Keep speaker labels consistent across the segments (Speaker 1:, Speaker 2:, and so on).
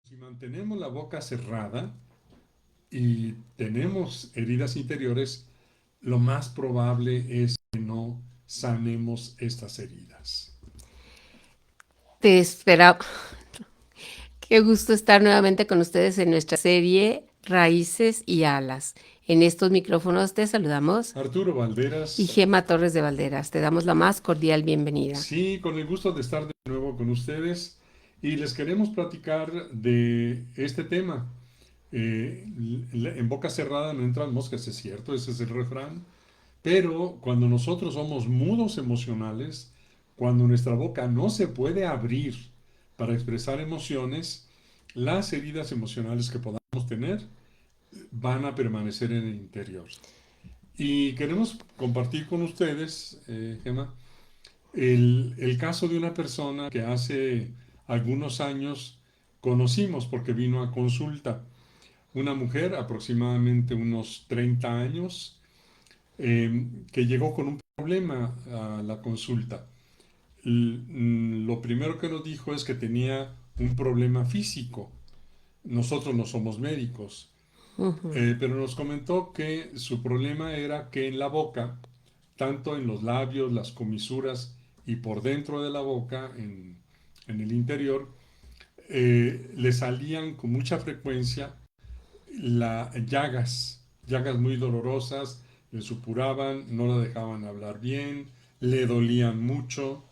Speaker 1: Si mantenemos la boca cerrada y tenemos heridas interiores, lo más probable es que no sanemos estas heridas.
Speaker 2: Te espera. Qué gusto estar nuevamente con ustedes en nuestra serie Raíces y Alas. En estos micrófonos te saludamos
Speaker 1: Arturo
Speaker 2: y
Speaker 1: Valderas,
Speaker 2: Gema Torres de Valderas. Te damos la más cordial bienvenida.
Speaker 1: sí, con el gusto de estar de nuevo con ustedes y les queremos platicar de este tema. En boca cerrada no entran moscas, es cierto, ese es el refrán, pero cuando nosotros somos mudos emocionales, cuando nuestra boca no se puede abrir para expresar emociones, las heridas emocionales que podamos tener van a permanecer en el interior. Y queremos compartir con ustedes, Gemma, el caso de una persona que hace algunos años conocimos porque vino a consulta. Una mujer, aproximadamente unos 30 años, que llegó con un problema a la consulta. Lo primero que nos dijo es que tenía un problema físico. Nosotros no somos médicos,
Speaker 2: Ujú.
Speaker 1: pero nos comentó que su problema era que en la boca, tanto en los labios, las comisuras y por dentro de la boca, en el interior, le salían con mucha frecuencia llagas muy dolorosas, le supuraban, no la dejaban hablar bien, le dolían mucho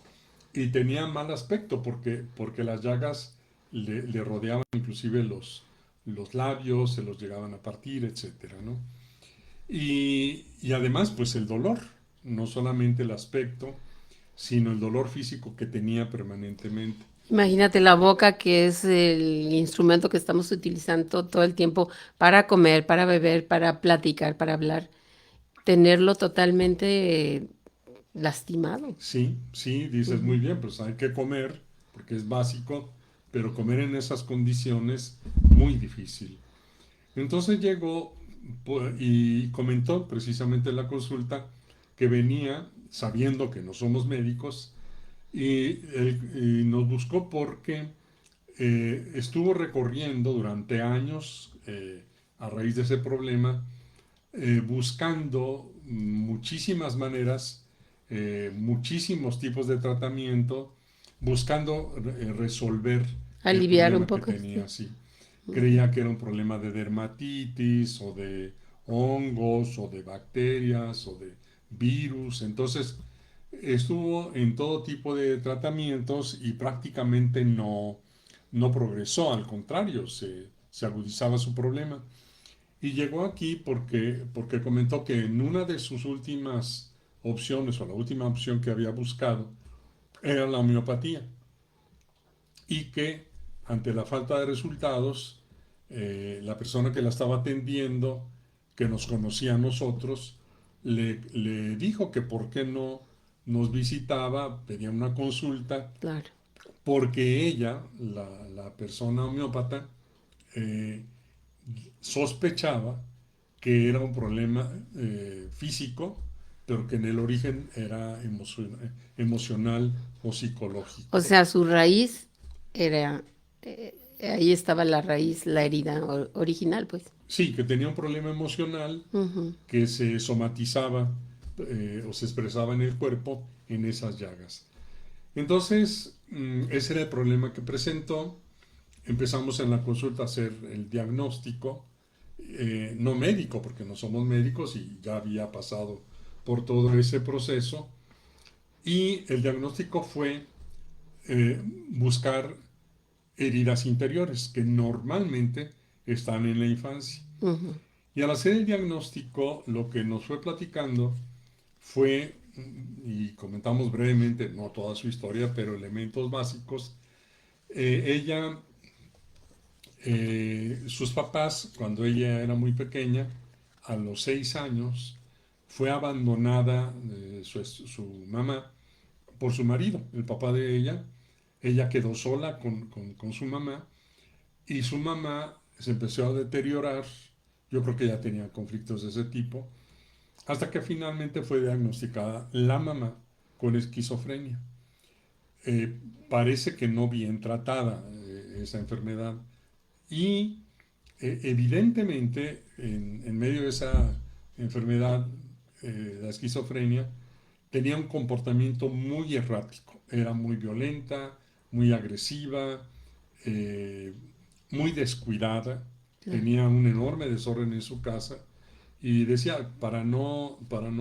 Speaker 1: y tenía mal aspecto porque las llagas le rodeaban inclusive los labios, se los llegaban a partir, etcétera, ¿no? Y además, pues el dolor, no solamente el aspecto, sino el dolor físico que tenía permanentemente.
Speaker 2: Imagínate la boca, que es el instrumento que estamos utilizando todo el tiempo para comer, para beber, para platicar, para hablar. Tenerlo totalmente lastimado.
Speaker 1: Sí, sí, dices muy
Speaker 2: Ujú.
Speaker 1: bien, pues hay que comer, porque es básico, pero comer en esas condiciones, muy difícil. Entonces llegó y comentó precisamente en la consulta que venía sabiendo que no somos médicos y nos buscó porque estuvo recorriendo durante años a raíz de ese problema, buscando muchísimas maneras, muchísimos tipos de tratamiento, buscando resolver el
Speaker 2: Aliviar un
Speaker 1: problema que
Speaker 2: poco,
Speaker 1: tenía
Speaker 2: sí.
Speaker 1: así.
Speaker 2: Ujú.
Speaker 1: Creía que era un problema de dermatitis o de hongos o de bacterias o de virus. Entonces estuvo en todo tipo de tratamientos y prácticamente no progresó, al contrario, se agudizaba su problema. Y llegó aquí porque comentó que en una de sus últimas opciones o la última opción que había buscado era la homeopatía y que ante la falta de resultados, la persona que la estaba atendiendo, que nos conocía a nosotros, le dijo que por qué no nos visitaba, pedía una consulta,
Speaker 2: Claro.
Speaker 1: porque ella, la persona homeópata, eh, sospechaba que era un problema físico, pero que en el origen era emocional o
Speaker 2: O
Speaker 1: psicológico.
Speaker 2: sea, su raíz era, ahí estaba la raíz, la herida original, pues.
Speaker 1: Sí, que tenía un problema emocional
Speaker 2: Ujú.
Speaker 1: que se somatizaba o se expresaba en el cuerpo en esas llagas. Entonces, ese era el problema que presentó. Empezamos en la consulta a hacer el diagnóstico, no médico, porque no somos médicos y ya había pasado por todo ese proceso. Y el diagnóstico fue eh, buscar heridas interiores que normalmente están en la infancia.
Speaker 2: Ujú.
Speaker 1: Y al hacer el diagnóstico, lo que nos fue platicando fue, y comentamos brevemente, no toda su historia, pero elementos básicos. Ella, sus papás, cuando ella era muy pequeña, a los 6 años, fue abandonada su mamá por su marido, el papá de ella. Ella quedó sola con su mamá y su mamá se empezó a deteriorar. Yo creo que ya tenía conflictos de ese tipo, hasta que finalmente fue diagnosticada la mamá con esquizofrenia. Eh, Parece que no bien tratada esa enfermedad, Y evidentemente, en medio de esa enfermedad, la esquizofrenia, tenía un comportamiento muy errático. Era muy violenta, muy agresiva, eh, muy descuidada,
Speaker 2: Claro.
Speaker 1: tenía un enorme desorden en su casa y decía, para no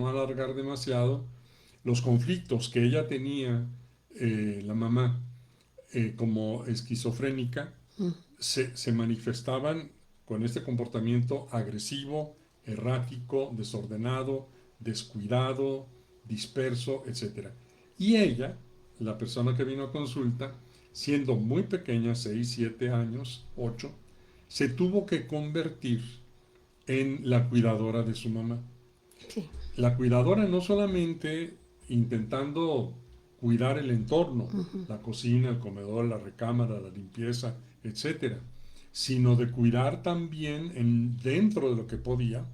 Speaker 1: alargar demasiado, los conflictos que ella tenía, la mamá, como esquizofrénica,
Speaker 2: Mm.
Speaker 1: se manifestaban con este comportamiento agresivo, errático, desordenado, descuidado, disperso, etcétera. Y ella, la persona que vino a consulta, siendo muy pequeña, 6 7 años, 8, se tuvo que convertir en la cuidadora de su mamá.
Speaker 2: Sí.
Speaker 1: La cuidadora no solamente intentando cuidar el entorno,
Speaker 2: Ujú.
Speaker 1: la cocina, el comedor, la recámara, la limpieza, etcétera, sino de cuidar también dentro de lo que podía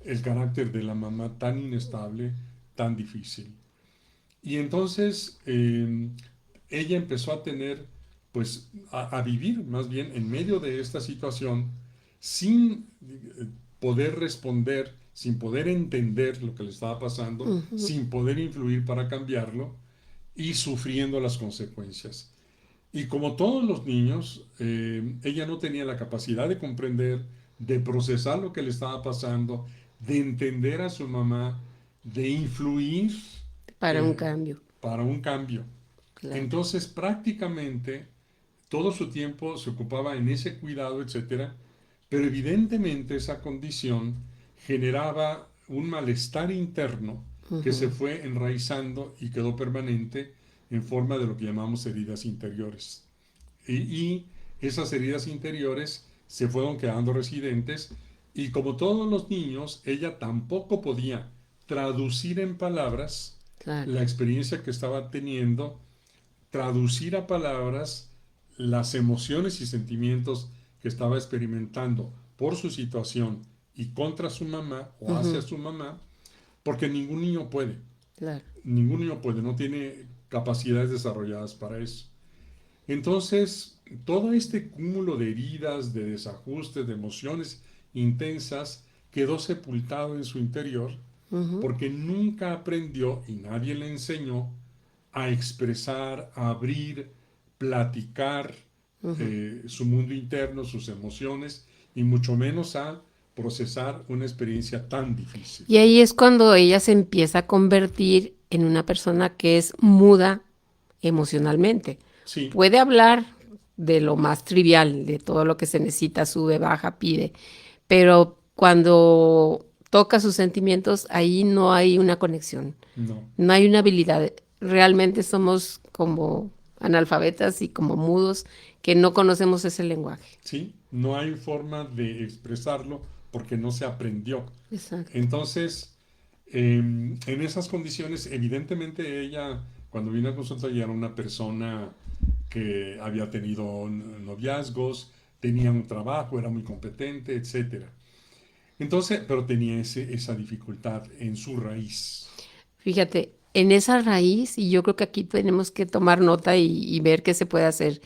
Speaker 1: el carácter de la mamá tan inestable, tan difícil. Y entonces ella empezó a tener, pues, a vivir más bien en medio de esta situación sin poder responder, sin poder entender lo que le estaba pasando,
Speaker 2: Ujú.
Speaker 1: sin poder influir para cambiarlo y sufriendo las consecuencias. Y como todos los niños, ella no tenía la capacidad de comprender, de procesar lo que le estaba pasando, de entender a su mamá, de influir
Speaker 2: Para un
Speaker 1: eh,
Speaker 2: cambio.
Speaker 1: para un cambio.
Speaker 2: Claro.
Speaker 1: Entonces, prácticamente todo su tiempo se ocupaba en ese cuidado, etcétera, pero evidentemente esa condición generaba un malestar interno que se
Speaker 2: Ujú.
Speaker 1: fue enraizando y quedó permanente en forma de lo que llamamos heridas interiores. Y esas heridas interiores se fueron quedando residentes y como todos los niños, ella tampoco podía traducir en palabras
Speaker 2: Claro.
Speaker 1: la experiencia que estaba teniendo, traducir a palabras las emociones y sentimientos que estaba experimentando por su situación y contra su mamá o hacia
Speaker 2: Ujú.
Speaker 1: su mamá, porque
Speaker 2: Claro.
Speaker 1: ningún niño puede, no tiene capacidades desarrolladas para eso. Entonces, todo este cúmulo de heridas, de desajustes, de emociones intensas, quedó sepultado en su interior
Speaker 2: Ujú.
Speaker 1: porque nunca aprendió y nadie le enseñó a expresar, a abrir, platicar
Speaker 2: Ujú.
Speaker 1: su mundo interno, sus emociones y mucho menos a procesar una experiencia tan difícil.
Speaker 2: Y ahí es cuando ella se empieza a convertir en una persona que es muda emocionalmente.
Speaker 1: Sí,
Speaker 2: Puede hablar de lo más trivial, de todo lo que se necesita, sube, baja, pide, pero cuando toca sus sentimientos, ahí no hay una conexión,
Speaker 1: no.
Speaker 2: no hay una habilidad. Realmente somos como analfabetas y como mudos que no conocemos ese lenguaje.
Speaker 1: ¿Sí? No hay forma de expresarlo porque no se aprendió.
Speaker 2: Exacto.
Speaker 1: Entonces, en esas condiciones, evidentemente ella, cuando vino a consulta, ya era una persona que había tenido noviazgos, tenía un trabajo, era muy competente, etcétera. Entonces, pero tenía esa dificultad en su raíz.
Speaker 2: Fíjate, en esa raíz, y yo creo que aquí tenemos que tomar nota y ver qué se puede hacer.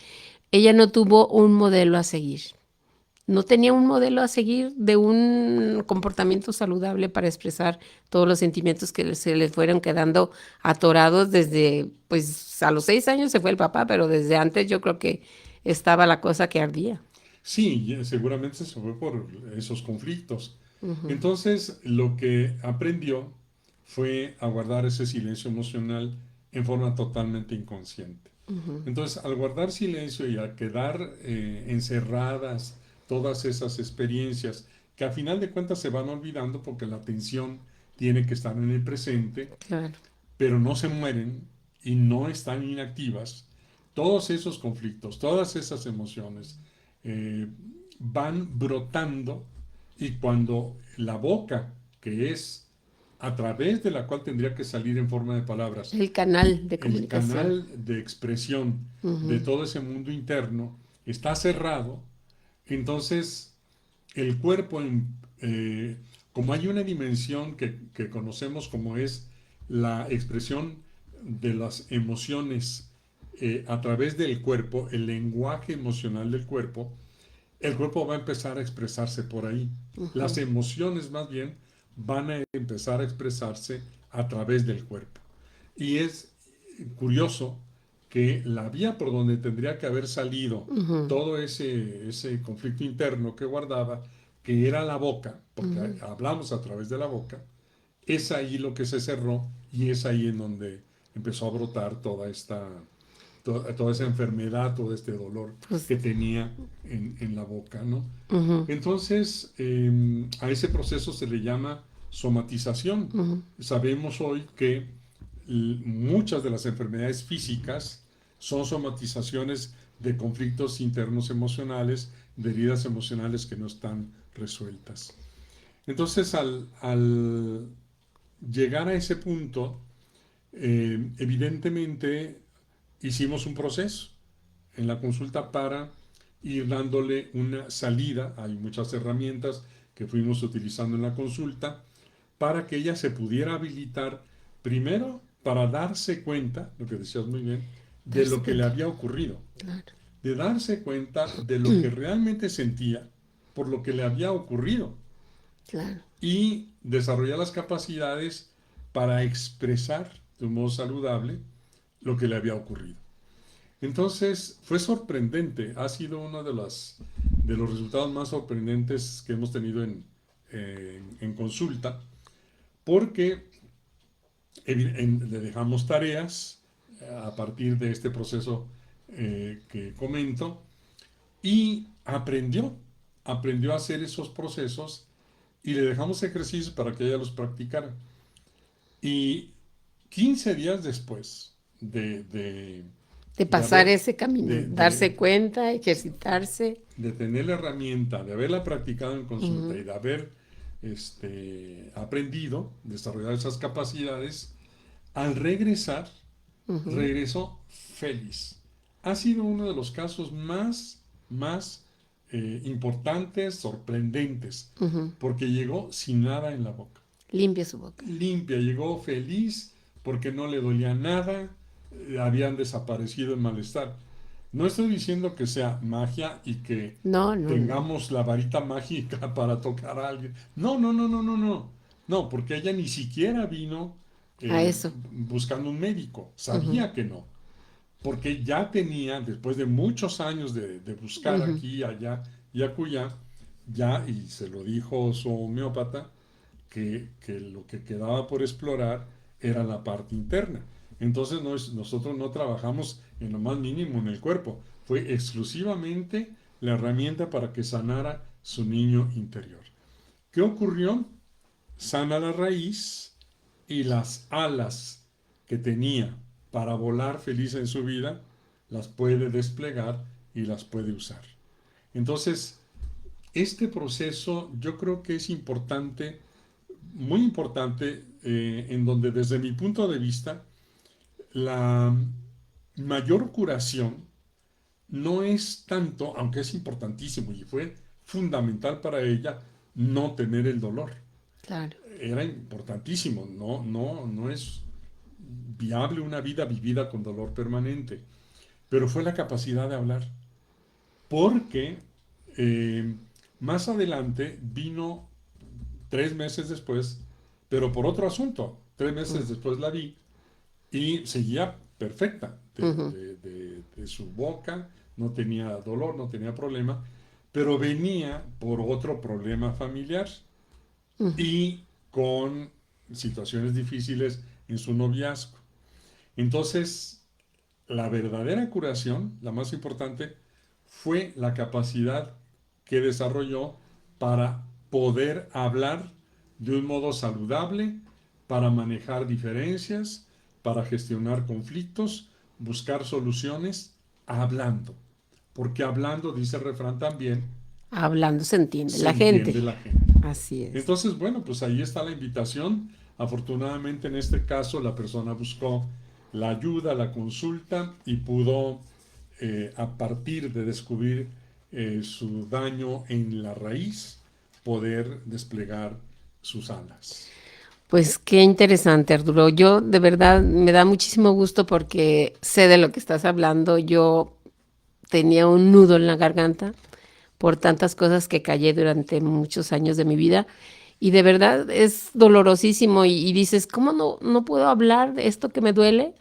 Speaker 2: Ella no tuvo un modelo a seguir. No tenía un modelo a seguir de un comportamiento saludable para expresar todos los sentimientos que se le fueron quedando atorados desde, pues a los 6 años se fue el papá, pero desde antes yo creo que estaba la cosa que ardía.
Speaker 1: Sí, seguramente se fue por esos conflictos.
Speaker 2: Ujú.
Speaker 1: Entonces, lo que aprendió fue a guardar ese silencio emocional en forma totalmente inconsciente.
Speaker 2: Ujú.
Speaker 1: Entonces, al guardar silencio y al quedar encerradas todas esas experiencias, que a final de cuentas se van olvidando porque la atención tiene que estar en el presente,
Speaker 2: Claro.
Speaker 1: pero no se mueren y no están inactivas, todos esos conflictos, todas esas emociones eh, van brotando y cuando la boca, que es a través de la cual tendría que salir en forma de palabras,
Speaker 2: El canal de
Speaker 1: el
Speaker 2: comunicación.
Speaker 1: canal de expresión de
Speaker 2: Ujú.
Speaker 1: todo ese mundo interno está cerrado, entonces el cuerpo, como hay una dimensión que conocemos como es la expresión de las emociones a través del cuerpo, el lenguaje emocional del cuerpo, el cuerpo va a empezar a expresarse por ahí. Las
Speaker 2: Ujú,
Speaker 1: emociones más bien van a empezar a expresarse a través del cuerpo. Y es curioso que la vía por donde tendría que haber salido
Speaker 2: ujú,
Speaker 1: todo ese conflicto interno que guardaba, que era la boca, porque
Speaker 2: ujú.
Speaker 1: hablamos a través de la boca, es ahí lo que se cerró y es ahí en donde empezó a brotar toda esa enfermedad, todo este dolor
Speaker 2: Pues,
Speaker 1: que tenía en la boca, ¿no?
Speaker 2: ujú,
Speaker 1: Entonces, a ese proceso se le llama somatización.
Speaker 2: ujú.
Speaker 1: Sabemos hoy que muchas de las enfermedades físicas son somatizaciones de conflictos internos emocionales, de heridas emocionales que no están resueltas. Entonces, al llegar a ese punto, evidentemente hicimos un proceso en la consulta para ir dándole una salida. Hay muchas herramientas que fuimos utilizando en la consulta para que ella se pudiera habilitar primero para darse cuenta, lo que decías muy bien, de
Speaker 2: Darse
Speaker 1: lo que le
Speaker 2: cuenta.
Speaker 1: había ocurrido,
Speaker 2: Claro.
Speaker 1: de darse cuenta de lo que realmente sentía por lo que le había ocurrido
Speaker 2: Claro.
Speaker 1: y desarrollar las capacidades para expresar de un modo saludable lo que le había ocurrido. Entonces, fue sorprendente, ha sido uno de los resultados más sorprendentes que hemos tenido en consulta, porque le dejamos tareas a partir de este proceso que comento y aprendió a hacer esos procesos y le dejamos ejercicios para que ella los practicara. Y 15 días después
Speaker 2: De
Speaker 1: de
Speaker 2: pasar
Speaker 1: haber,
Speaker 2: ese camino,
Speaker 1: de, de,
Speaker 2: darse cuenta, ejercitarse.
Speaker 1: de tener la herramienta, de haberla practicado en consulta
Speaker 2: Ujú,
Speaker 1: y de haber aprendido, desarrollar esas capacidades, al regresar,
Speaker 2: ujú,
Speaker 1: regresó feliz. Ha sido uno de los casos más importantes, sorprendentes,
Speaker 2: ujú.
Speaker 1: porque llegó sin nada en la boca.
Speaker 2: Limpia su boca.
Speaker 1: Limpia, llegó feliz porque no le dolía nada, habían desaparecido el malestar. No estoy diciendo que sea magia y que
Speaker 2: No, no, no.
Speaker 1: tengamos la varita mágica para tocar a alguien. No, no, no, no, no, no. No, porque ella ni siquiera vino
Speaker 2: A eso.
Speaker 1: buscando un médico.
Speaker 2: Ujú,
Speaker 1: Sabía que no. Porque ya tenía, después de muchos años de buscar
Speaker 2: ujú.
Speaker 1: aquí, allá y acullá, ya, y se lo dijo su homeópata, que lo que quedaba por explorar era la parte interna. Entonces nosotros no trabajamos en lo más mínimo en el cuerpo, fue exclusivamente la herramienta para que sanara su niño interior. ¿Qué ocurrió? Sana la raíz y las alas que tenía para volar feliz en su vida, las puede desplegar y las puede usar. Entonces, este proceso yo creo que es importante, muy importante, en donde desde mi punto de vista, la mayor curación no es tanto, aunque es importantísimo y fue fundamental para ella, no tener el dolor.
Speaker 2: Claro.
Speaker 1: Era importantísimo, no es viable una vida vivida con dolor permanente, pero fue la capacidad de hablar, porque eh, más adelante vino 3 meses después, pero por otro asunto. 3 meses
Speaker 2: Mm,
Speaker 1: después la vi y seguía perfecta
Speaker 2: ujú,
Speaker 1: de su boca, no tenía dolor, no tenía problema, pero venía por otro problema familiar
Speaker 2: ujú.
Speaker 1: y con situaciones difíciles en su noviazgo. Entonces, la verdadera curación, la más importante, fue la capacidad que desarrolló para poder hablar de un modo saludable, para manejar diferencias, para gestionar conflictos, buscar soluciones, hablando. Porque hablando, dice el refrán también,
Speaker 2: Hablando se entiende
Speaker 1: se
Speaker 2: la gente.
Speaker 1: entiende la gente.
Speaker 2: Así es.
Speaker 1: Entonces, bueno, pues ahí está la invitación. Afortunadamente en este caso la persona buscó la ayuda, la consulta y pudo, a partir de descubrir su daño en la raíz, poder desplegar sus alas.
Speaker 2: Pues qué interesante, Arturo. Yo de verdad me da muchísimo gusto porque sé de lo que estás hablando. Yo tenía un nudo en la garganta por tantas cosas que callé durante muchos años de mi vida. Y de verdad es dolorosísimo y dices, ¿cómo no puedo hablar de esto que me duele?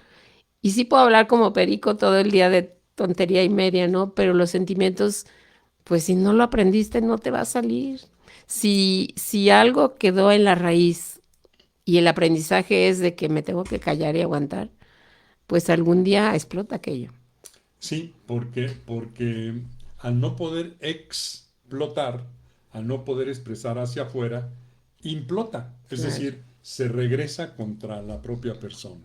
Speaker 2: Y sí puedo hablar como perico todo el día de tontería y media, ¿no? Pero los sentimientos, pues si no lo aprendiste, no te va a salir. Si algo quedó en la raíz y el aprendizaje es de que me tengo que callar y aguantar, pues algún día explota aquello.
Speaker 1: Sí, porque al no poder explotar, al no poder expresar hacia afuera, implota, es
Speaker 2: Claro.
Speaker 1: decir, se regresa contra la propia persona.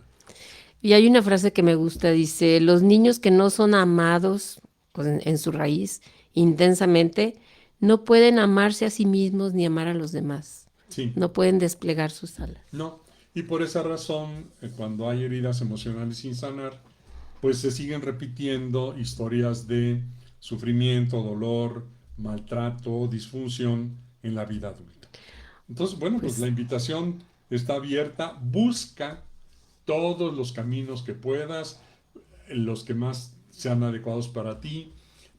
Speaker 2: Y hay una frase que me gusta, dice, los niños que no son amados pues, en su raíz intensamente, no pueden amarse a sí mismos ni amar a los demás.
Speaker 1: Sí,
Speaker 2: No pueden desplegar sus alas.
Speaker 1: no. Y por esa razón, cuando hay heridas emocionales sin sanar, pues se siguen repitiendo historias de sufrimiento, dolor, maltrato, disfunción en la vida adulta. Entonces, bueno, pues la
Speaker 2: Pues
Speaker 1: invitación está abierta, busca todos los caminos que puedas, los que más sean adecuados para ti,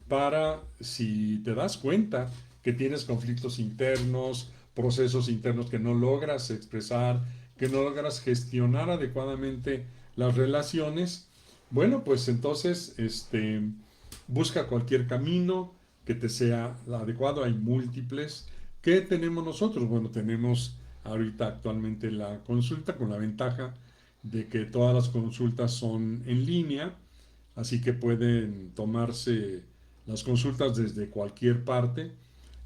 Speaker 1: para si te das cuenta que tienes conflictos internos, procesos internos que no logras expresar, que no logras gestionar adecuadamente las relaciones, bueno, pues entonces busca cualquier camino que te sea adecuado. Hay múltiples. ¿Qué tenemos nosotros? Bueno, tenemos ahorita actualmente la consulta con la ventaja de que todas las consultas son en línea, así que pueden tomarse las consultas desde cualquier parte,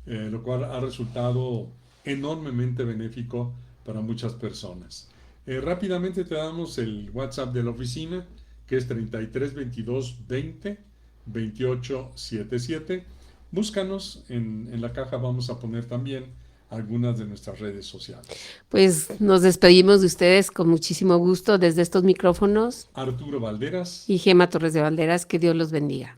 Speaker 1: lo cual ha resultado enormemente benéfico para muchas personas. Rápidamente te damos el WhatsApp de la oficina, que es 33 22 20 28 77. Búscanos, en la caja vamos a poner también algunas de nuestras redes sociales.
Speaker 2: Pues nos despedimos de ustedes con muchísimo gusto desde estos micrófonos
Speaker 1: Arturo Valderas.
Speaker 2: y Gema Torres de Valderas, que Dios los bendiga.